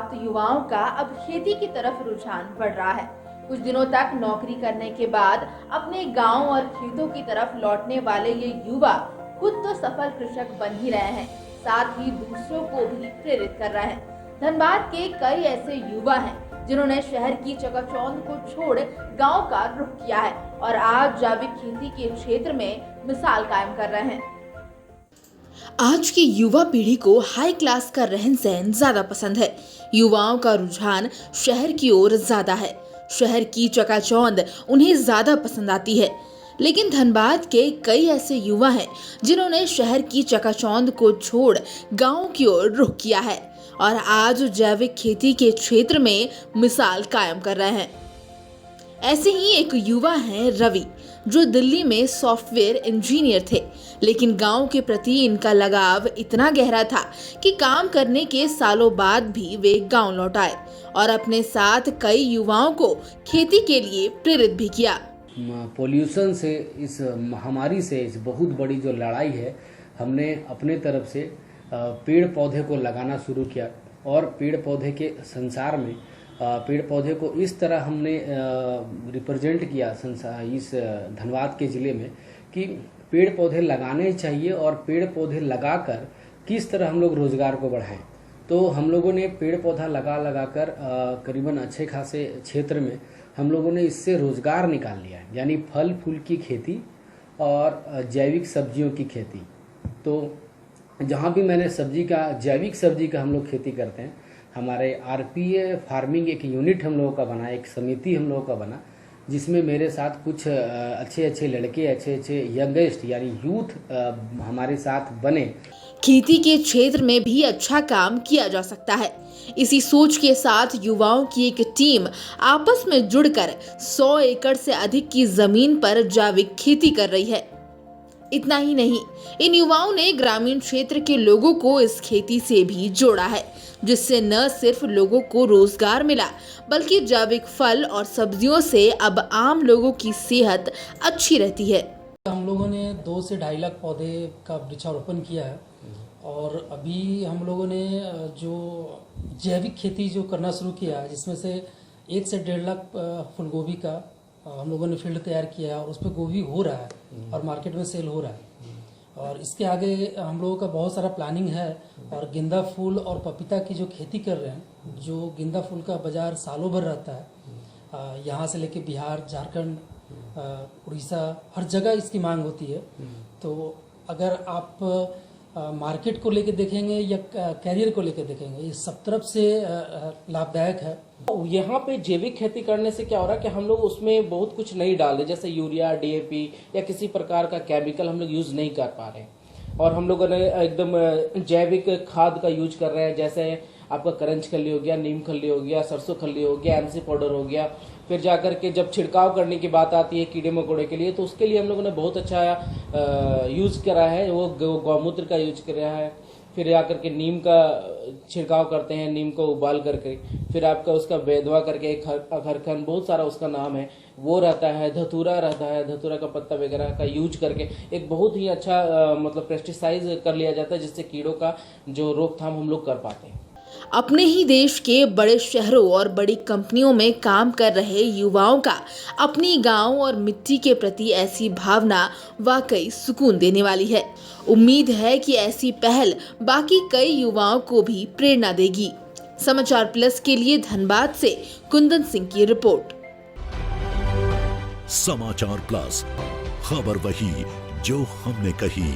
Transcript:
प्राप्त युवाओं का अब खेती की तरफ रुझान बढ़ रहा है। कुछ दिनों तक नौकरी करने के बाद अपने गांव और खेतों की तरफ लौटने वाले ये युवा खुद तो सफल कृषक बन ही रहे हैं, साथ ही दूसरों को भी प्रेरित कर रहे हैं। धनबाद के कई ऐसे युवा हैं जिन्होंने शहर की चकाचौंध को छोड़ गांव का रुख किया है और आज जैविक खेती के क्षेत्र में मिसाल कायम कर रहे हैं। आज की युवा पीढ़ी को हाई क्लास का रहन सहन ज्यादा पसंद है। युवाओं का रुझान शहर की ओर ज्यादा है। शहर की चकाचौंध उन्हें ज्यादा पसंद आती है। लेकिन धनबाद के कई ऐसे युवा हैं जिन्होंने शहर की चकाचौंध को छोड़ गांव की ओर रुख किया है और आज जैविक खेती के क्षेत्र में मिसाल कायम कर रहे हैं। ऐसे ही एक युवा हैं रवि, जो दिल्ली में सॉफ्टवेयर इंजीनियर थे, लेकिन गांव के प्रति इनका लगाव इतना गहरा था कि काम करने के सालों बाद भी वे गांव लौट आए और अपने साथ कई युवाओं को खेती के लिए प्रेरित भी किया। पोल्यूशन से, इस महामारी से, इस बहुत बड़ी जो लड़ाई है, हमने अपने तरफ से पेड़ पौधे को लगाना शुरू किया और पेड़ पौधे के संसार में पेड़ पौधे को इस तरह हमने रिप्रेजेंट किया इस धनबाद के ज़िले में कि पेड़ पौधे लगाने चाहिए और पेड़ पौधे लगाकर किस तरह हम लोग रोज़गार को बढ़ाएं। तो हम लोगों ने पेड़ पौधा लगा कर करीबन अच्छे खासे क्षेत्र में हम लोगों ने इससे रोज़गार निकाल लिया है, यानी फल फूल की खेती और जैविक सब्जियों की खेती। तो जहाँ भी मैंने जैविक सब्जी का हम लोग खेती करते हैं, हमारे आरपीए फार्मिंग एक यूनिट हम लोगों का बना, एक समिति हम लोगों का बना, जिसमें मेरे साथ कुछ अच्छे लड़के, अच्छे यंगेस्ट यानी यूथ हमारे साथ बने। खेती के क्षेत्र में भी अच्छा काम किया जा सकता है। इसी सोच के साथ युवाओं की एक टीम आपस में जुड़कर 100 एकड़ से अधिक की जमीन पर जैविक खेती कर रही है। इतना ही नहीं, इन युवाओं ने ग्रामीण क्षेत्र के लोगों को इस खेती से भी जोड़ा है, जिससे न सिर्फ लोगों को रोजगार मिला, बल्कि जैविक फल और सब्जियों से अब आम लोगों की सेहत अच्छी रहती है। हम लोगों ने 2 से 2.5 लाख पौधे का वृक्षारोपण किया है और अभी हम लोगों ने जो जैविक खेती जो करना शुरू किया है, जिसमें से 1 से 1.5 लाख फूलगोभी का हम लोगों ने फील्ड तैयार किया है और उस पर गोभी हो रहा है और मार्केट में सेल हो रहा है। और इसके आगे हम लोगों का बहुत सारा प्लानिंग है और गेंदा फूल और पपीता की जो खेती कर रहे हैं, जो गेंदा फूल का बाजार सालों भर रहता है, यहाँ से लेके बिहार, झारखंड, उड़ीसा, हर जगह इसकी मांग होती है। तो अगर आप मार्केट को लेके देखेंगे या कैरियर को लेके देखेंगे, ये सब तरफ से लाभदायक है। यहाँ पे जैविक खेती करने से क्या हो रहा है कि हम लोग उसमें बहुत कुछ नहीं डाल रहे, जैसे यूरिया, डीएपी या किसी प्रकार का केमिकल हम लोग यूज नहीं कर पा रहे और हम लोगों ने एकदम जैविक खाद का यूज कर रहे हैं। जैसे आपका करंज खल्ली हो गया, नीम खल्ली हो गया, सरसों खल्ली हो गया, एमसी पाउडर हो गया। फिर जाकर के जब छिड़काव करने की बात आती है कीड़े मकोड़े के लिए, तो उसके लिए हम लोगों ने बहुत अच्छा यूज करा है, वो गौमूत्र का यूज कर रहा है। फिर जाकर के नीम का छिड़काव करते हैं, नीम को उबाल करके, फिर आपका उसका बेदवा करके एक अखरखन, बहुत सारा उसका नाम है, वो रहता है, धतूरा रहता है, धतूरा का पत्ता वगैरह का यूज करके एक बहुत ही अच्छा मतलब पेस्टिसाइड कर लिया जाता है, जिससे कीड़ों का जो रोकथाम हम लोग कर पाते हैं। अपने ही देश के बड़े शहरों और बड़ी कंपनियों में काम कर रहे युवाओं का अपनी गांव और मिट्टी के प्रति ऐसी भावना वाकई सुकून देने वाली है। उम्मीद है कि ऐसी पहल बाकी कई युवाओं को भी प्रेरणा देगी। समाचार प्लस के लिए धनबाद से कुंदन सिंह की रिपोर्ट। समाचार प्लस, खबर वही जो हमने कही।